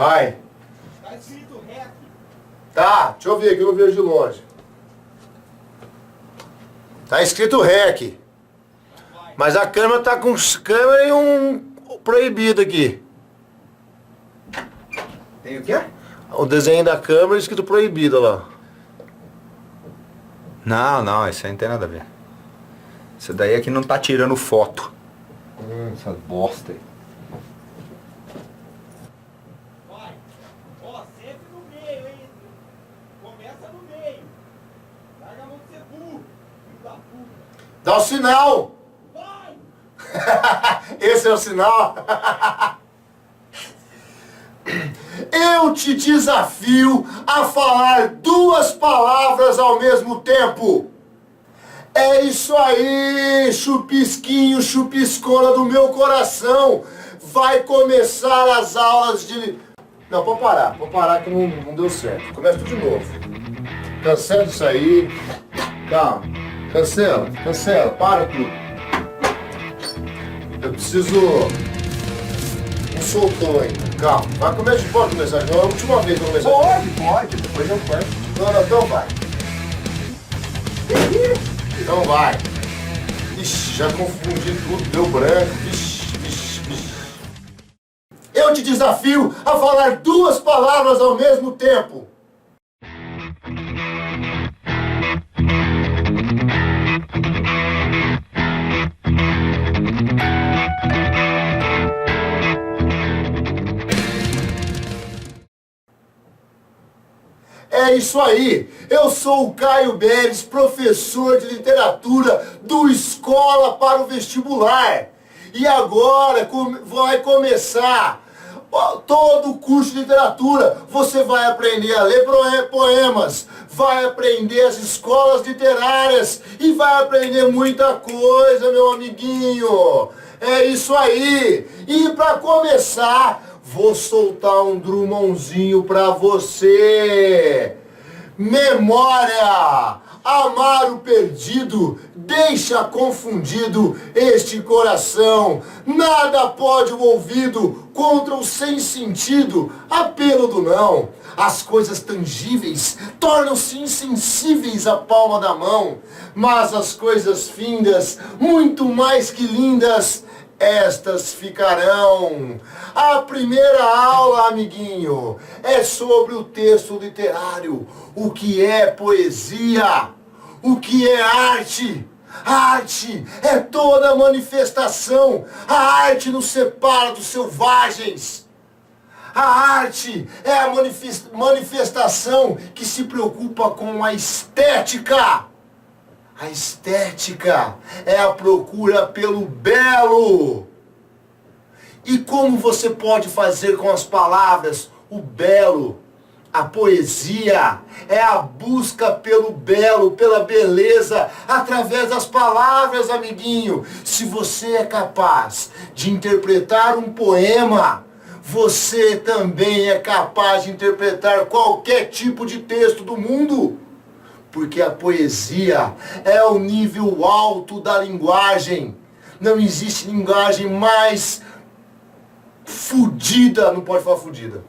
Vai. Tá escrito REC. Tá, deixa eu ver aqui, eu vejo de longe. Tá escrito REC. Mas a câmera tá com câmera e um proibido aqui. Tem o quê? O desenho da câmera escrito proibido lá. Não, isso aí não tem nada a ver. Isso daí é que não tá tirando foto. Essa bosta aí. Vai. Ó, sempre no meio, hein? Começa no meio. Larga a mão de ser burro. Filho da puta. Dá o sinal! Vai! Esse é o sinal? Eu te desafio a falar duas palavras ao mesmo tempo. É isso aí, chupisquinho, chupiscona do meu coração. Vai começar as aulas de... Não, pode parar que não deu certo. Começa tudo de novo. Cancela isso aí. Calma, cancela, para tudo. Eu preciso... Não soltou ainda. Calma, pode começar de novo. É a última vez que eu vou começar. Pode, depois eu corto. Não, então vai. Então vai. Ixi, já confundi tudo, deu branco. Vixe. Eu te desafio a falar duas palavras ao mesmo tempo. É isso aí, eu sou o Caio Beres, professor de literatura do Escola para o Vestibular. E agora vai começar todo o curso de literatura. Você vai aprender a ler poemas, vai aprender as escolas literárias e vai aprender muita coisa, meu amiguinho. É isso aí. E para começar... vou soltar um Drummondzinho pra você. Memória! Amar o perdido deixa confundido este coração. Nada pode o ouvido contra o sem sentido, apelo do não. As coisas tangíveis tornam-se insensíveis à palma da mão. Mas as coisas findas, muito mais que lindas, estas ficarão. A primeira aula, amiguinho, é sobre o texto literário. O que é poesia? O que é arte? A arte é toda manifestação. A arte nos separa dos selvagens. A arte é a manifestação que se preocupa com a estética. A estética é a procura pelo belo. E como você pode fazer com as palavras o belo? A poesia é a busca pelo belo, pela beleza, através das palavras, amiguinho. Se você é capaz de interpretar um poema, você também é capaz de interpretar qualquer tipo de texto do mundo. Porque a poesia é o nível alto da linguagem. Não existe linguagem mais fudida, não pode falar fudida.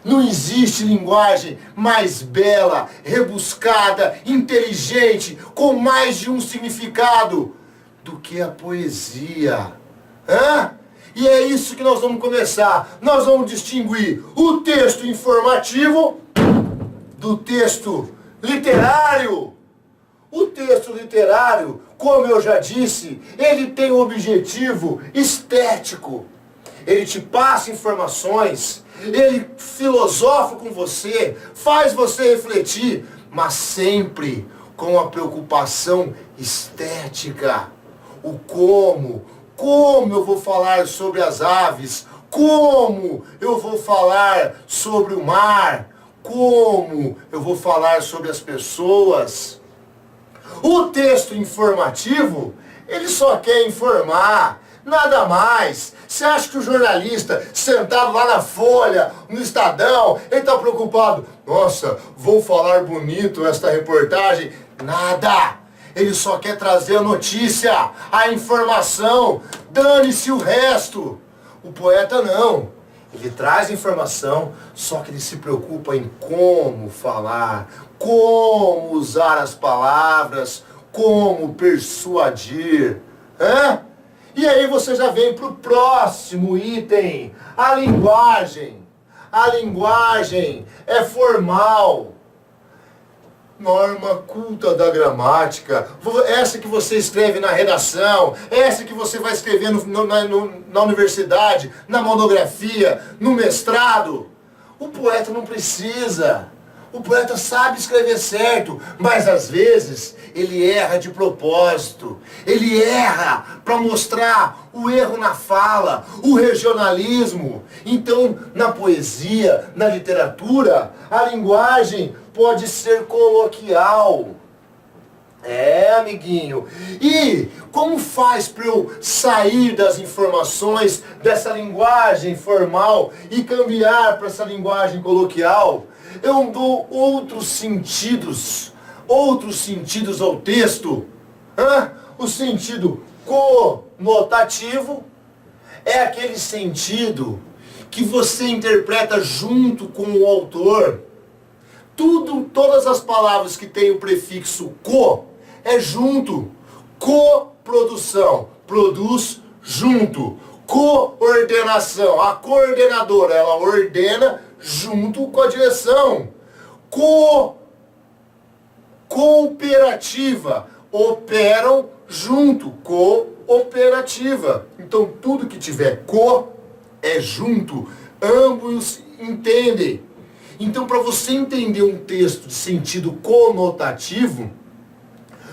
Não existe linguagem mais bela, rebuscada, inteligente, com mais de um significado do que a poesia. E é isso que nós vamos começar. Nós vamos distinguir o texto informativo do texto literário. O texto literário, como eu já disse, ele tem um objetivo estético. Ele te passa informações, ele filosofa com você, faz você refletir, mas sempre com a preocupação estética. O como eu vou falar sobre as aves, como eu vou falar sobre o mar, como eu vou falar sobre as pessoas. O texto informativo, ele só quer informar, nada mais. Você acha que o jornalista, sentado lá na Folha, no Estadão, ele está preocupado? Nossa, vou falar bonito esta reportagem. Nada! Ele só quer trazer a notícia, a informação. Dane-se o resto. O poeta não. Ele traz informação, só que ele se preocupa em como falar, como usar as palavras, como persuadir. Hã? E aí você já vem para o próximo item, a linguagem. A linguagem é formal. Norma culta da gramática, essa que você escreve na redação, essa que você vai escrever na universidade, na monografia, no mestrado. O poeta não precisa. O poeta sabe escrever certo, mas às vezes ele erra de propósito. Ele erra para mostrar o erro na fala, o regionalismo. Então, na poesia, na literatura, a linguagem pode ser coloquial. Amiguinho. E como faz para eu sair das informações dessa linguagem formal e cambiar para essa linguagem coloquial? Eu dou outros sentidos ao texto. O sentido conotativo é aquele sentido que você interpreta junto com o autor. Todas as palavras que têm o prefixo co é junto. Coprodução, produz junto. Coordenação, a coordenadora, ela ordena junto com a direção. Cooperativa, operam junto. Cooperativa. Então tudo que tiver co é junto. Ambos entendem. Então, para você entender um texto de sentido conotativo,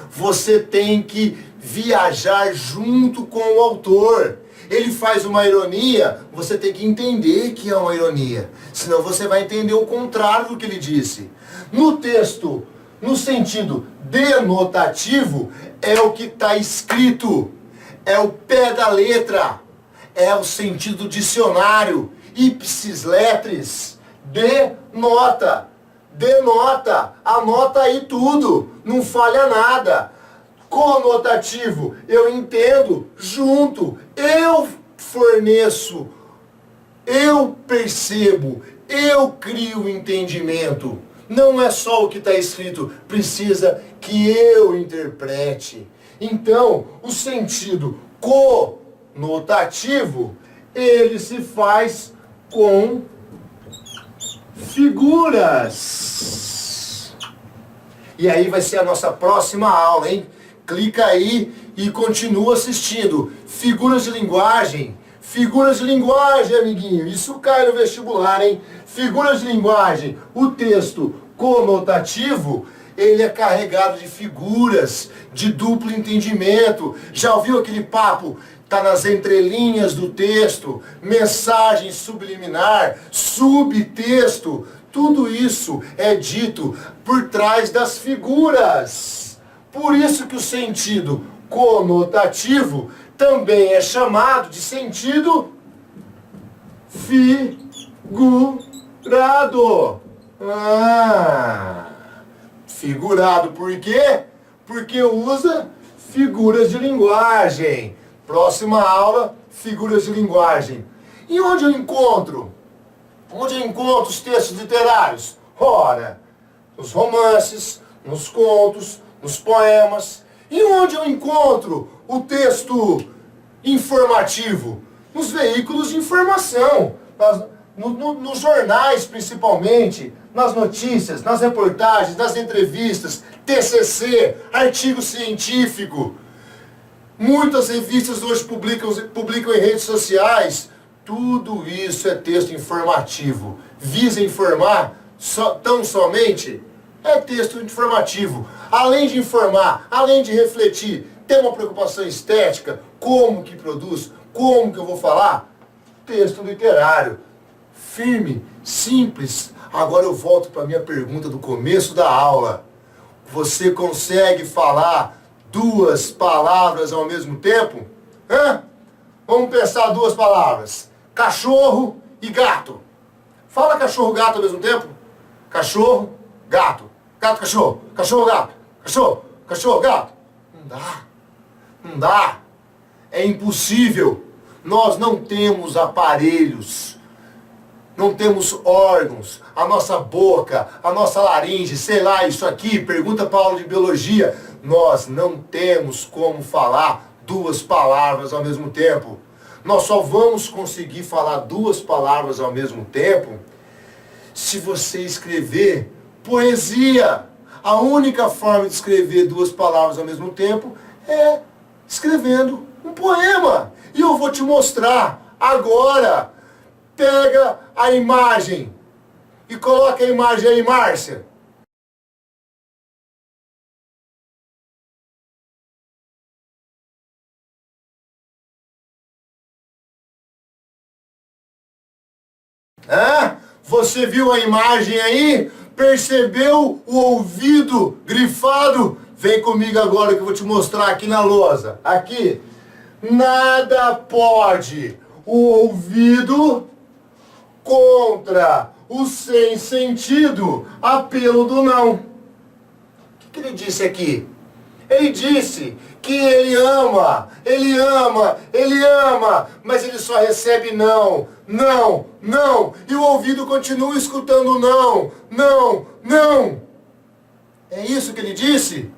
você tem que viajar junto com o autor. Ele faz uma ironia, você tem que entender que é uma ironia. Senão você vai entender o contrário do que ele disse. No texto, no sentido denotativo, é o que está escrito. É o pé da letra. É o sentido do dicionário. Ipsis letris. Denota, anota aí tudo, não falha nada. Conotativo, eu entendo, junto, eu forneço, eu percebo, eu crio entendimento. Não é só o que está escrito, precisa que eu interprete. Então, o sentido conotativo, ele se faz com figuras. E aí vai ser a nossa próxima aula, hein? Clica aí e continua assistindo. Figuras de linguagem. Figuras de linguagem, amiguinho. Isso cai no vestibular, hein? Figuras de linguagem. O texto conotativo, ele é carregado de figuras, de duplo entendimento. Já ouviu aquele papo? Está nas entrelinhas do texto, mensagem subliminar, subtexto, tudo isso é dito por trás das figuras. Por isso que o sentido conotativo também é chamado de sentido figurado. Figurado por quê? Porque usa figuras de linguagem. Próxima aula, figuras de linguagem. E onde eu encontro? Onde eu encontro os textos literários? Ora, nos romances, nos contos, nos poemas. E onde eu encontro o texto informativo? Nos veículos de informação, nos jornais principalmente, nas notícias, nas reportagens, nas entrevistas, TCC, artigo científico. Muitas revistas hoje publicam em redes sociais. Tudo isso é texto informativo. Visa informar tão somente? É texto informativo. Além de informar, além de refletir, tem uma preocupação estética. Como que produz? Como que eu vou falar? Texto literário. Firme, simples. Agora eu volto para a minha pergunta do começo da aula. Você consegue falar duas palavras ao mesmo tempo? Vamos pensar duas palavras. Cachorro e gato. Fala cachorro, gato ao mesmo tempo. Cachorro, gato. Gato, cachorro. Cachorro, gato. Cachorro, cachorro, gato. Não dá. Não dá. É impossível. Nós não temos aparelhos não temos órgãos, a nossa boca, a nossa laringe, sei lá, isso aqui, pergunta para a aula de biologia. Nós não temos como falar duas palavras ao mesmo tempo. Nós só vamos conseguir falar duas palavras ao mesmo tempo se você escrever poesia. A única forma de escrever duas palavras ao mesmo tempo é escrevendo um poema. E eu vou te mostrar agora. Pega a imagem e coloca a imagem aí, Márcia. Você viu a imagem aí? Percebeu o ouvido grifado? Vem comigo agora que eu vou te mostrar aqui na lousa. Aqui. Nada pode o ouvido contra o sem sentido, apelo do não. O que ele disse aqui? Ele disse que ele ama, mas ele só recebe não, não, não, e o ouvido continua escutando não, não, não. É isso que ele disse?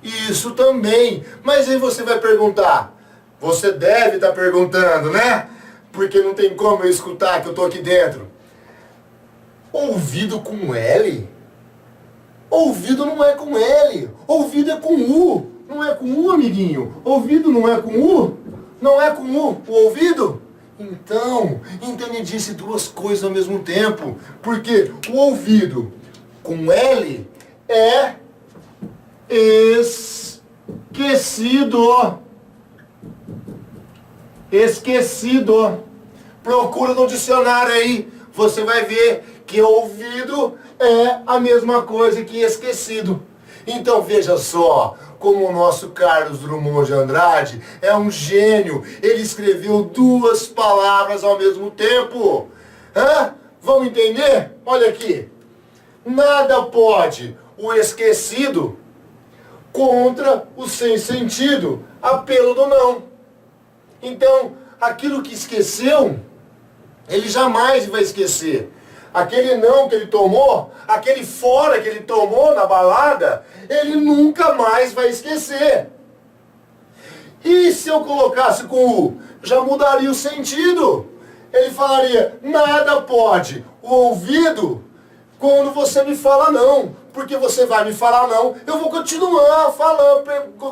Isso também. Mas aí você vai perguntar, você deve estar perguntando, né? Porque não tem como eu escutar que eu estou aqui dentro. Ouvido com L? Ouvido não é com L. Ouvido é com U. Não é com U, amiguinho. Ouvido não é com U? Não é com U o ouvido? Então ele disse duas coisas ao mesmo tempo. Porque o ouvido com L é esquecido. Esquecido. Procura no dicionário aí. Você vai ver que ouvido é a mesma coisa que esquecido. Então veja só como o nosso Carlos Drummond de Andrade é um gênio. Ele escreveu duas palavras ao mesmo tempo. Vamos entender? Olha aqui. Nada pode o esquecido contra o sem sentido, apelo do não. Então, aquilo que esqueceu, ele jamais vai esquecer. Aquele não que ele tomou, aquele fora que ele tomou na balada, ele nunca mais vai esquecer. E se eu colocasse com U, já mudaria o sentido. Ele falaria, nada pode o ouvido quando você me fala não. Porque você vai me falar não, eu vou continuar falando,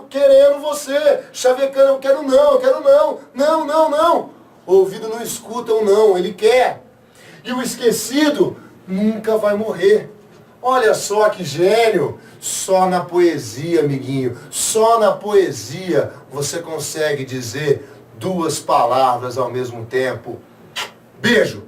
querendo você, chavecando, eu quero não, não, não, não. O ouvido não escuta o não, ele quer. E o esquecido nunca vai morrer. Olha só que gênio. Só na poesia, amiguinho, só na poesia você consegue dizer duas palavras ao mesmo tempo. Beijo!